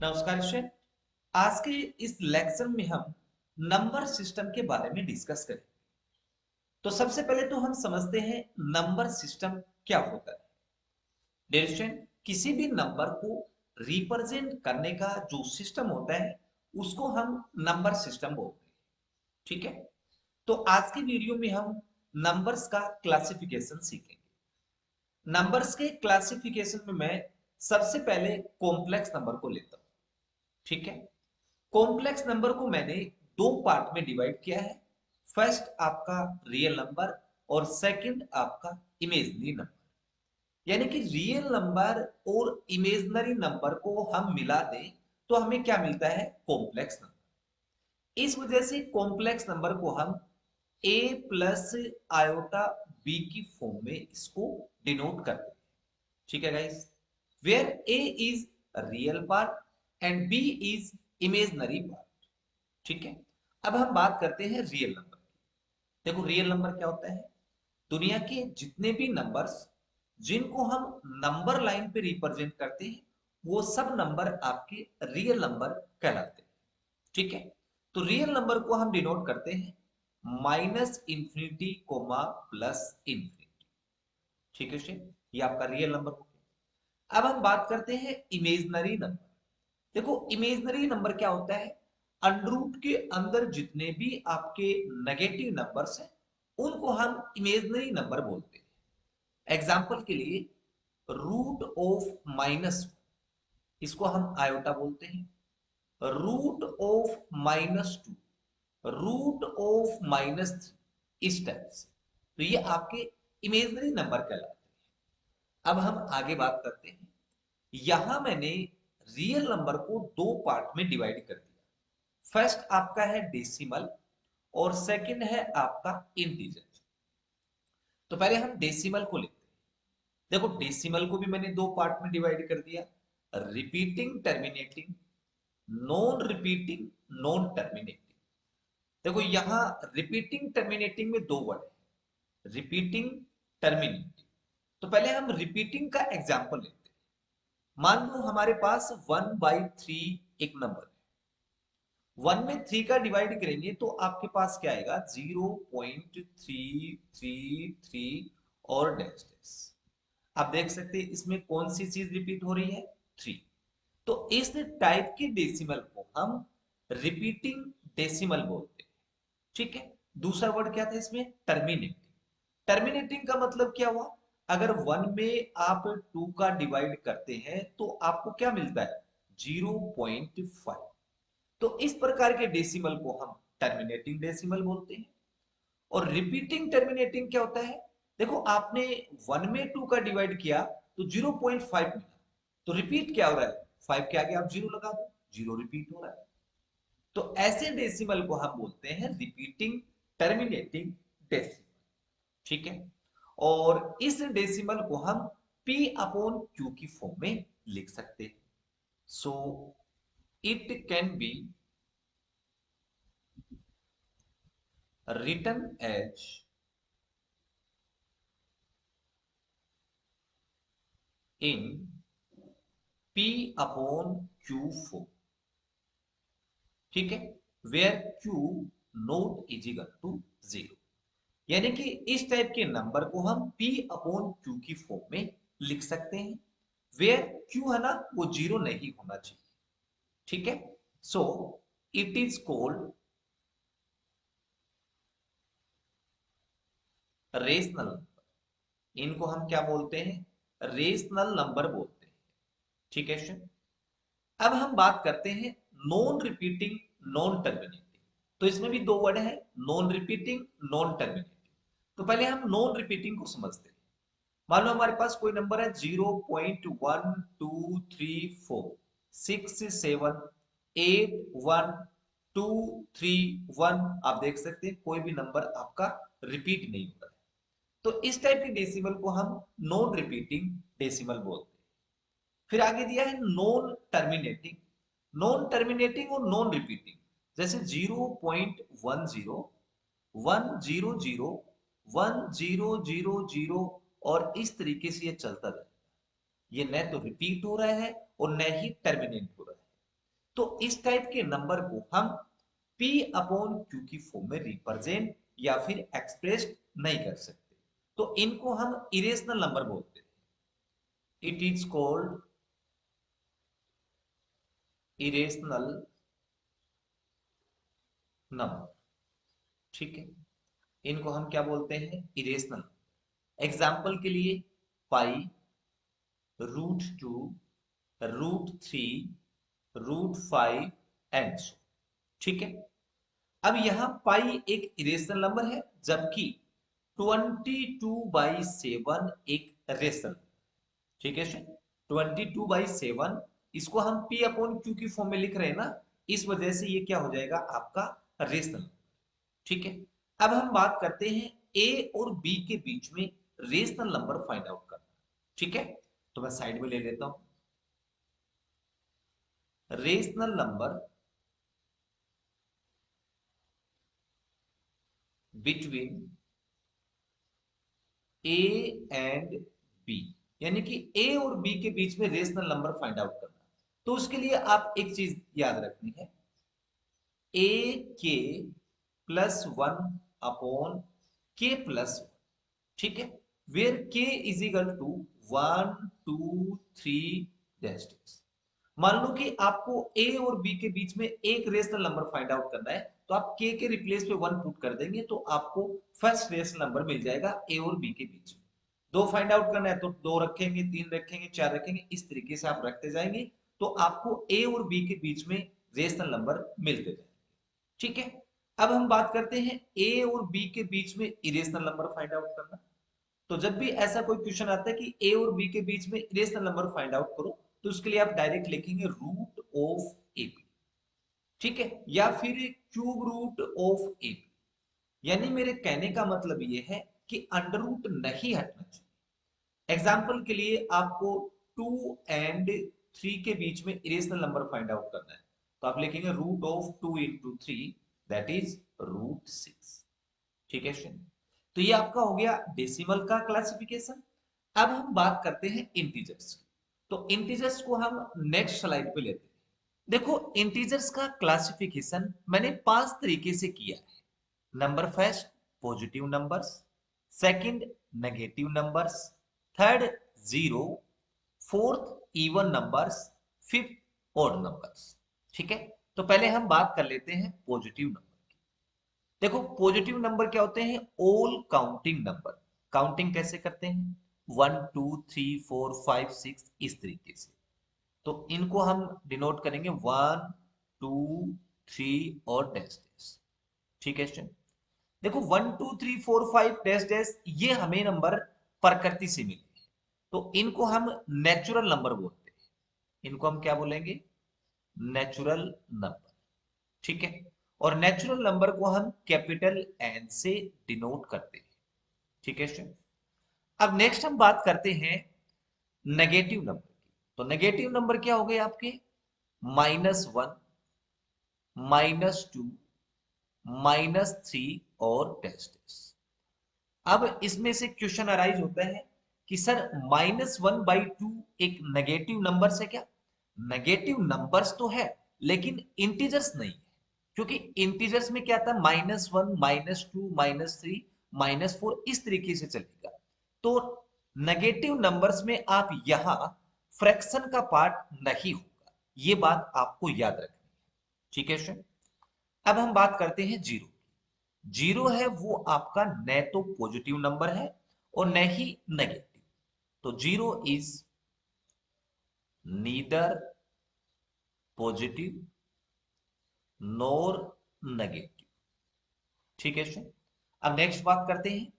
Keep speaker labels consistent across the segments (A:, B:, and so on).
A: नमस्कार स्टूडेंट। आज के इस लेक्चर में हम नंबर सिस्टम के बारे में डिस्कस करेंगे। तो सबसे पहले तो हम समझते हैं नंबर सिस्टम क्या होता है। डियर स्टूडेंट, किसी भी नंबर को रिप्रेजेंट करने का जो सिस्टम होता है उसको हम नंबर सिस्टम बोलते हैं। ठीक है, तो आज की वीडियो में हम नंबर्स का क्लासिफिकेशन सीखेंगे। नंबर्स के क्लासिफिकेशन में मैं सबसे पहले कॉम्प्लेक्स नंबर को लेता हूं। ठीक है, कॉम्प्लेक्स नंबर को मैंने दो पार्ट में डिवाइड किया है। फर्स्ट आपका रियल नंबर और सेकंड आपका इमेजिनरी नंबर। यानी कि रियल नंबर और इमेजिनरी नंबर को हम मिला दें तो हमें क्या मिलता है? Complex number. इस वजह से कॉम्प्लेक्स नंबर को हम a प्लस आयोटा b की फॉर्म में इसको डिनोट करते हैं। ठीक है guys, where a is real part and b is imaginary part. ठीक है, अब हम बात करते हैं रियल नंबर की। देखो रियल नंबर क्या होता है? दुनिया के जितने भी नंबर्स जिनको हम नंबर लाइन पे रिप्रेजेंट करते हैं वो सब नंबर आपके रियल नंबर कहलाते हैं। ठीक है, तो रियल नंबर को हम डिनोट करते हैं minus infinity coma plus infinity. ठीक है स्टूडेंट, ये आपका रियल नंबर हो गया। अब हम बात करते हैं इमेजिनरी नंबर। देखो इमेजिनरी नंबर क्या होता है? अंडरूट के अंदर जितने भी आपके नेगेटिव नंबर्स हैं उनको हम इमेजिनरी नंबर बोलते हैं। एग्जाम्पल के लिए रूट ऑफ माइनस, इसको हम आयोटा बोलते हैं। रूट ऑफ -2, रूट ऑफ -3, इस टाइप से। तो ये आपके इमेजिनरी नंबर कहलाते हैं। अब हम आगे बात करते हैं। यहां मैंने रियल नंबर को दो पार्ट में डिवाइड कर दिया। फर्स्ट आपका है डेसिमल और सेकंड है आपका इंटीजर। तो पहले हम डेसिमल को लेते हैं। देखो डेसिमल को भी मैंने दो पार्ट में डिवाइड कर दिया, repeating terminating, non repeating, non terminating. देखो यहां रिपीटिंग टर्मिनेटिंग में दो वर्ड है, रिपीटिंग टर्मिनेटिंग। तो पहले हम रिपीटिंग का एग्जांपल लेते हैं। मान लो हमारे पास 1/3 एक नंबर है। 1 में 3 का डिवाइड करेंगे तो आपके पास क्या आएगा? 0.333 और डैश डैश। आप देख सकते हैं इसमें कौन सी चीज रिपीट हो रही है? 3। तो इस टाइप के डेसिमल को हम रिपीटिंग डेसिमल बोलते हैं। ठीक है, दूसरा वर्ड क्या था इसमें? टर्मिनेटिंग। टर्मिनेटिंग का मतलब क्या हुआ? अगर 1 में आप 2 का डिवाइड करते हैं तो आपको क्या मिलता है? 0.5। तो इस प्रकार के डेसिमल को हम टर्मिनेटिंग डेसिमल बोलते हैं। और रिपीटिंग टर्मिनेटिंग क्या होता है? देखो आपने 1 में 2 का डिवाइड किया तो 0.5 मिला, तो रिपीट क्या हो रहा है? 5 के आगे आप 0 लगा दो, 0 रिपीट हो रहा है। तो ऐसे डेसिमल को हम बोलते हैं रिपीटिंग टर्मिनेटिंग डेसिमल। ठीक है, और इस डेसिमल को हम p अपॉन q की फॉर्म में लिख सकते हैं। So it can be written as in P upon Q form। ठीक है, where Q not is equal to 0। यानी कि इस टाइप के नंबर को हम P अपॉन Q की फॉर्म में लिख सकते हैं। वेयर Q है ना, वो 0 नहीं होना चाहिए। ठीक है, so it is called rational number. इनको हम क्या बोलते हैं? रेशनल नंबर बोलते हैं। ठीक है स्टूडेंट, अब हम बात करते हैं नॉन रिपीटिंग, नॉन टर्मिनेटिंग। तो इसमें भी दो वर्ड है, नॉन रिपीटिंग, नॉन टर्मिनेटिंग। तो पहले हम नॉन रिपीटिंग को समझते हैं। मान लो हमारे पास कोई नंबर है 0.1234678121। आप देख सकते हैं कोई भी नंबर आपका रिपीट नहीं हो रहा है। तो इस टाइप के डेसिमल को हम नॉन रिपीटिंग डेसिमल बोलते हैं। फिर आगे दिया है नॉन टर्मिनेटिंग। नॉन टर्मिनेटिंग और नॉन रिपीटिंग, जैसे 0.10 100 100 और इस तरीके से ये चलता जाएगा। ये न तो रिपीट हो रहा है और न ही टर्मिनेट हो रहा है। तो इस टाइप के नंबर को हम P अपॉन Q की फॉर्म में रिप्रेजेंट या फिर एक्सप्रेस नहीं कर सकते, तो इनको हम इरेशनल नंबर बोलते हैं। It is called irrational number. ठीक है, इनको हम क्या बोलते हैं, इरेशनल। एग्जाम्पल के लिए पाई, √2, √3, √5 एंड सो। ठीक है, अब यहां पाई एक इरेशनल नंबर है, जबकि 22/7 एक रेशनल। ठीक है, 22/7 इसको हम P अपॉन Q की फॉर्म में लिख रहे हैं ना, इस वजह से ये क्या हो जाएगा आपका रेशनल। ठीक है, अब हम बात करते हैं A और B के बीच में रेशनल नंबर फाइंड आउट करना। ठीक है, तो मैं साइड में ले लेता हूं। Rational number between A and B, यानी कि ए और बी के बीच में रेशनल नंबर फाइंड आउट करना। तो उसके लिए आप एक चीज याद रखनी है, ए के प्लस 1 अपॉन के प्लस 1। ठीक है, वेयर के इज इक्वल टू 1 2 3 डैश। मान लो कि आपको ए और बी के बीच में एक रेशनल नंबर फाइंड आउट करना है, तो आप के रिप्लेस पे 1 पुट कर देंगे तो आपको फर्स्ट रेशनल नंबर मिल जाएगा ए और बी के बीच में। दो फाइंड आउट करना है तो दो रखेंगे, तीन रखेंगे, चार रखेंगे, इस तरीके से आप रखते जाएंगे तो आपको ए और बी के बीच में रेशनल नंबर मिलते जाएंगे। ठीक है, अब हम बात करते हैं ए और बी के बीच में इरेशनल नंबर फाइंड आउट करना। तो जब भी ऐसा कोई क्वेश्चन आता है कि ए और बी के बीच में इरेशनल नंबर फाइंड आउट करो, तो उसके लिए आप डायरेक्ट लिखेंगे रूट ऑफ ए बी। ठीक है, या फिर cube root of A B. यानी मेरे कहने का मतलब ये है कि अंडर रूट नहीं हटना चाहिए। एग्जाम्पल के लिए आपको 2 एंड 3 के बीच में इरेशनल नंबर फाइंड आउट करना है, तो आप लिखेंगे root of 2 into 3, that is √6। ठीक है, तो ये आपका हो गया डेसिमल का क्लासिफिकेशन। अब हम बात करते हैं इंटीजर्स की। तो इंटीजर्स को हम नेक्स्ट स्लाइड पे लेते हैं। देखो, इंटीजर्स का क्लासिफिकेशन मैंने 5 तरीके से किया है। Number first, positive numbers, second negative numbers, third zero, fourth even numbers, fifth odd numbers. ठीक है, तो पहले हम बात कर लेते हैं पॉजिटिव नंबर। देखो, पॉजिटिव नंबर क्या होते हैं, ऑल काउंटिंग नंबर। काउंटिंग कैसे करते हैं, 1 2 3 4 5 6 इस तरीके से। तो इनको हम डिनोट करेंगे 1 2 3 और डैश डैश। ठीक है स्टूडेंट, देखो 1 2 3 4 5 डैश डैश ये हमें नंबर प्रकृति से मिले हैं, तो इनको हम नेचुरल नंबर बोलते हैं। इनको हम क्या बोलेंगे, नेचुरल नंबर। ठीक है, और नेचुरल नंबर को हम कैपिटल एन से डिनोट करते हैं। ठीक है स्टूडेंट, अब नेक्स्ट हम बात करते हैं नेगेटिव नंबर की। तो नेगेटिव नंबर क्या हो गए आपके, -1, -2, -3 और डैश डैश। अब इसमें से क्वेश्चन अराइज होता है कि सर -1/2 एक नेगेटिव नंबर है क्या। नेगेटिव नंबर्स तो है लेकिन इंटीजर्स नहीं है, क्योंकि इंटीजर्स में क्या था, -1 -2 -3 -4 इस तरीके से चलेगा। तो नेगेटिव नंबर्स में आप यहां फ्रैक्शन का पार्ट नहीं होगा, ये बात आपको याद रखनी है। ठीक है सर, अब हम बात करते हैं जीरो। जीरो है वो आपका न तो पॉजिटिव नंबर है और न ही नेगेटिव। तो zero is neither positive nor negative. ठीक है सर, अब नेक्स्ट बात करते हैं,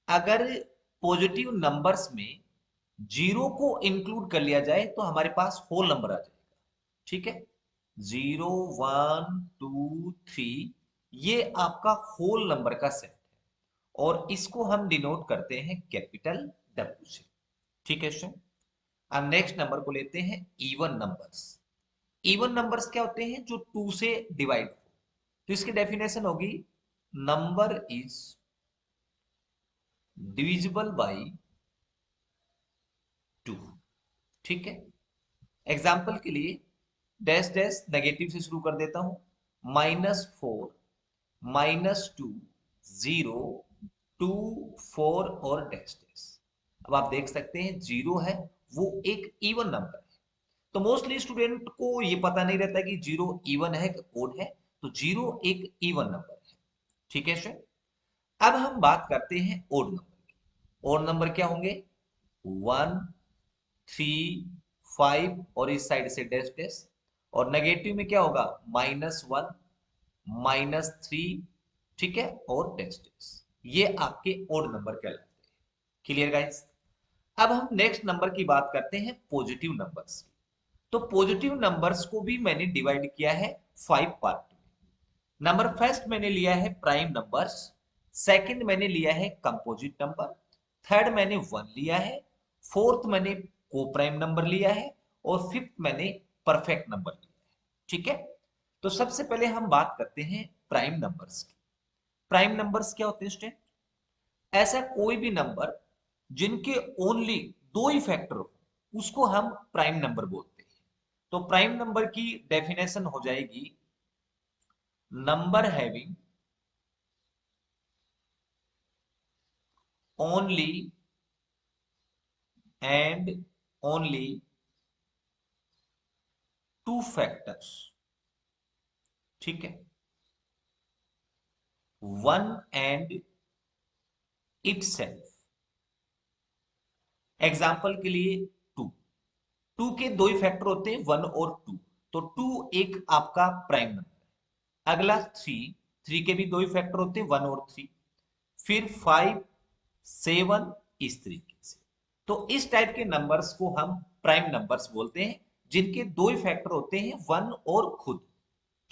A: अगर पॉजिटिव नंबर्स में जीरो को इंक्लूड कर लिया जाए तो हमारे पास होल नंबर आ जाएगा। ठीक है, 0 1 2 3 ये आपका होल नंबर का सेट है, और इसको हम डिनोट करते हैं कैपिटल डब्ल्यू से। ठीक है सर, अब नेक्स्ट नंबर को लेते हैं इवन नंबर्स। इवन नंबर्स क्या होते हैं, जो 2 से डिवाइड हो। तो इसकी डेफिनेशन होगी, नंबर इज डिविजिबल बाय 2। ठीक है, एग्जाम्पल के लिए डैश डैश नेगेटिव से शुरू कर देता हूं, -4, -2, 0, 2, 4 और डैश डैश। अब आप देख सकते हैं जीरो है वो एक इवन नंबर है, तो मोस्टली स्टूडेंट को ये पता नहीं रहता कि जीरो इवन है कि ओड है, तो जीरो एक इवन नंबर है। ठीक है सर। अब हम बात करते हैं ओड नंबर की। ओड नंबर क्या होंगे? 1, 3, 5 और इस साइड से डैश डैश, और नेगेटिव में क्या होगा? -1, -3, ठीक है, और डैश डैश। ये आपके ओड नंबर कहलाते हैं। Clear guys? अब हम नेक्स्ट नंबर की बात करते हैं पॉजिटिव नंबर्स की। तो पॉजिटिव नंबर्स को भी मैंने डिवाइड किया है 5 पार्ट में। नंबर फर्स्ट मैंने लिया है प्राइम नंबर्स, सेकंड मैंने लिया है कंपोजिट नंबर, थर्ड मैंने 1 लिया है, फोर्थ मैंने को प्राइम नंबर लिया है, और फिफ्थ मैंने परफेक्ट नंबर लिया है। ठीक है। तो सबसे पहले हम बात करते हैं प्राइम नंबर्स की। प्राइम नंबर्स क्या होते हैं स्टूडेंट? ऐसा कोई भी नंबर जिनके ओनली दो ही फैक्टर हो उसको हम प्राइम नंबर बोलते हैं। तो प्राइम नंबर की डेफिनेशन हो जाएगी number having only and only two factors. ठीक है। One and itself. एग्जाम्पल के लिए टू। टू के दो ही फैक्टर होते हैं, वन और टू, तो टू एक आपका प्राइम नंबर है। अगला थ्री। थ्री के भी दो ही फैक्टर होते हैं, वन और थ्री। फिर 5, 7, इस तरीके से। तो इस टाइप के नंबर्स को हम प्राइम नंबर्स बोलते हैं, जिनके दो ही फैक्टर होते हैं, वन और खुद।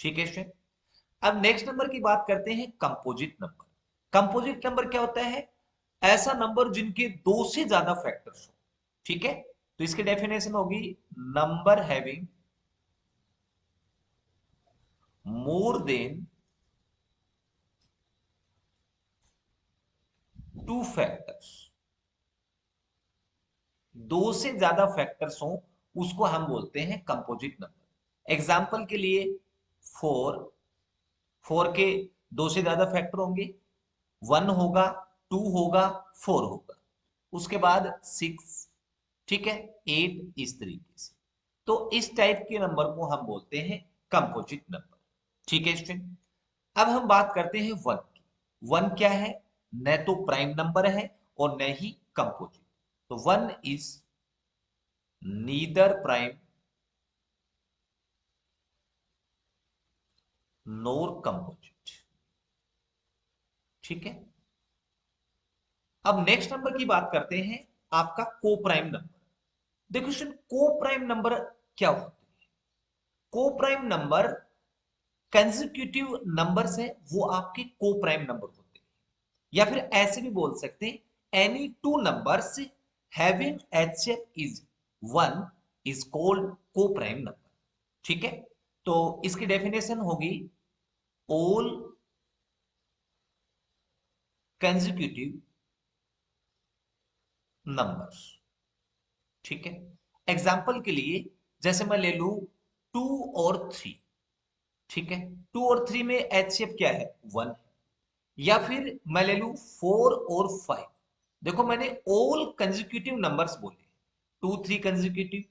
A: ठीक है स्टूडेंट। अब नेक्स्ट नंबर की बात करते हैं कंपोजिट नंबर। कंपोजिट नंबर क्या होता है? ऐसा नंबर जिनके दो से ज्यादा फैक्टर्स हो। ठीक है। तो इसकी डेफिनेशन होगी number having more than two factors. दो से ज्यादा फैक्टर्स हो उसको हम बोलते हैं कंपोजिट नंबर। एग्जाम्पल के लिए फोर। फोर के दो से ज्यादा फैक्टर होंगे, वन होगा, टू होगा, फोर होगा। उसके बाद सिक्स, ठीक है, एट, इस तरीके से। तो इस टाइप के नंबर को हम बोलते हैं कंपोजिट नंबर। ठीक है स्टूडेंट। अब हम बात करते हैं वन की। वन क्या है? न तो प्राइम नंबर है और न ही कंपोजिट। तो one is neither prime NOR composite. ठीक है। अब नेक्स्ट नंबर की बात करते हैं आपका को प्राइम नंबर। देखो स्टूडेंट, को प्राइम नंबर क्या होते हैं? को प्राइम नंबर कंसेक्यूटिव नंबर्स है, वो आपके को प्राइम नंबर होते हैं। या फिर ऐसे भी बोल सकते हैं, any two numbers having HCF is one is called को प्राइम नंबर। ठीक है। तो इसकी डेफिनेशन होगी ऑल कंसेक्यूटिव नंबर्स। ठीक है। एग्जाम्पल के लिए जैसे मैं ले लू टू और थ्री। ठीक है। टू और थ्री में एचसीएफ क्या है? वन है। या फिर मैं ले लू फोर और फाइव। देखो मैंने ऑल कंसेक्यूटिव नंबर्स बोले, two three consecutive,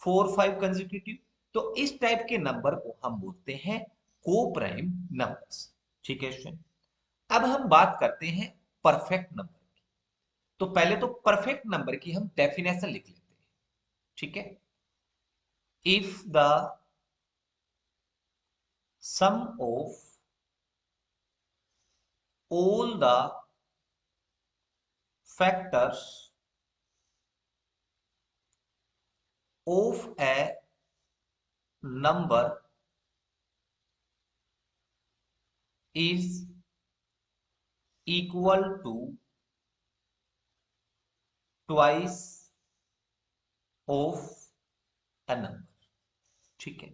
A: four five consecutive. तो इस टाइप के नंबर को हम बोलते हैं को प्राइम नंबर्स। ठीक है स्टूडेंट। अब हम बात करते हैं परफेक्ट नंबर की। तो पहले तो परफेक्ट नंबर की हम डेफिनेशन लिख लेते हैं। ठीक है। If the sum of all the factors of a number is equal to twice of a number। ठीक है।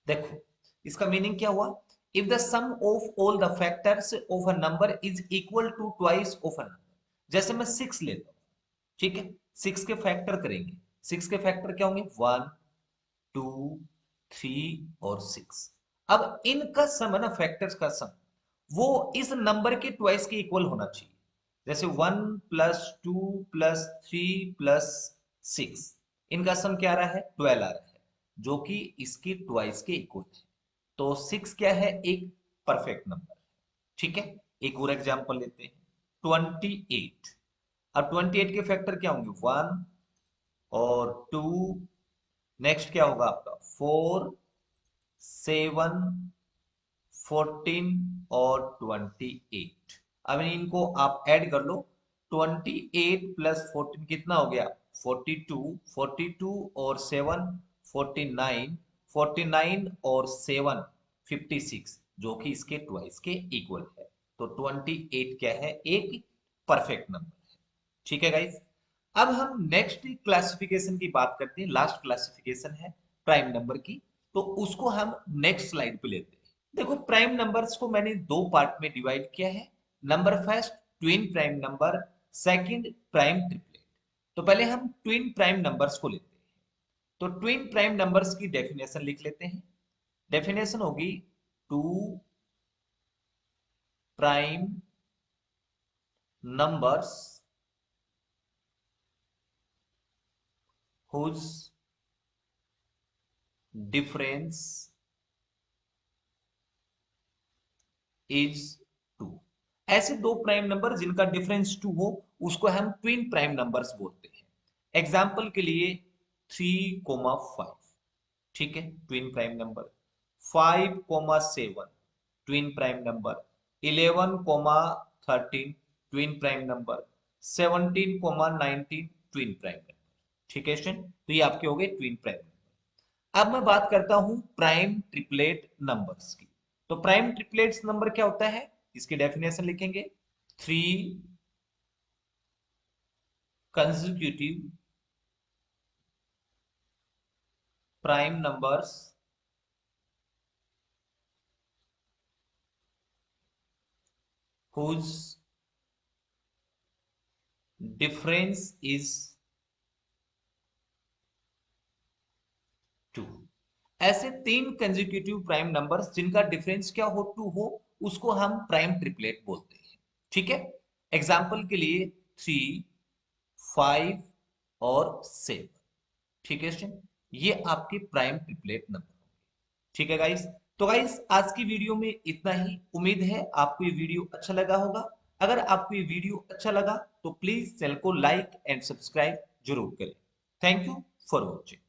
A: देखो इसका मीनिंग क्या हुआ? If the sum of all the factors of a number is equal to twice of a number. जैसे मैं six लेता हूं, ठीक है, सिक्स के फैक्टर करेंगे। सिक्स के फैक्टर क्या होंगे? वन, 2, 3 और 6। अब इनका सम है ना, फैक्टर्स का सम, वो इस नंबर के ट्वाइस के इक्वल होना चाहिए। जैसे 1 प्लस 2 प्लस 3 प्लस 6, इनका सम क्या आ रहा है, 12 आ रहा है, जो कि इसकी ट्वाइस के इक्वल है। तो 6 क्या है, एक परफेक्ट नंबर है। ठीक है, एक और एग्जांपल लेते हैं, 28। अब 28 के फैक्टर क्या होंगे, 1 और 2, नेक्स्ट क्या होगा आपका 4, 7, 14 और 28। अब इनको आप ऐड कर लो, 28 प्लस 14 कितना हो गया, 42, 42 और 7, 49, 49 और 7, 56, जो कि इसके ट्वाइस के इक्वल है। तो 28 क्या है, एक परफेक्ट नंबर है। ठीक है गाइस, अब हम नेक्स्ट क्लासिफिकेशन की बात करते हैं। लास्ट क्लासिफिकेशन है प्राइम नंबर की, तो उसको हम नेक्स्ट स्लाइड पे लेते हैं। देखो, प्राइम नंबर्स को मैंने दो पार्ट में डिवाइड किया है। Number first twin prime number, second prime triplet. तो पहले हम ट्विन प्राइम नंबर्स को लेते हैं। तो ट्विन प्राइम नंबर्स की डेफिनेशन लिख लेते हैं। डेफिनेशन होगी, two prime numbers whose difference is 2। ऐसे दो प्राइम नंबर जिनका डिफरेंस 2 हो, उसको हम ट्विन प्राइम नंबर्स बोलते हैं। एग्जाम्पल के लिए 3,5, ठीक है, twin prime number. 5,7, twin prime number. 11,13, twin prime number. 17,19, twin prime number. ठीक है स्टूडेंट, तो ये आपके हो गए ट्विन प्राइम नंबर। अब मैं बात करता हूं प्राइम ट्रिपलेट नंबर्स की। तो प्राइम ट्रिपलेट्स नंबर क्या होता है, इसकी डेफिनेशन लिखेंगे, 3 consecutive prime numbers whose difference is 2। ऐसे तीन कंसेक्यूटिव प्राइम नंबर्स जिनका डिफरेंस क्या हो, 2 हो, उसको हम प्राइम ट्रिपलेट बोलते हैं। ठीक है, एग्जाम्पल के लिए 3, 5 और 7। ठीक है स्टूडेंट, ये आपके प्राइम ट्रिपलेट नंबर होंगे। ठीक है गाइस, तो गाइस आज की वीडियो में इतना ही। उम्मीद है आपको ये वीडियो अच्छा लगा होगा। अगर आपको ये वीडियो अच्छा लगा तो प्लीज चैनल को लाइक एंड सब्सक्राइब जरूर करें। Thank you for watching.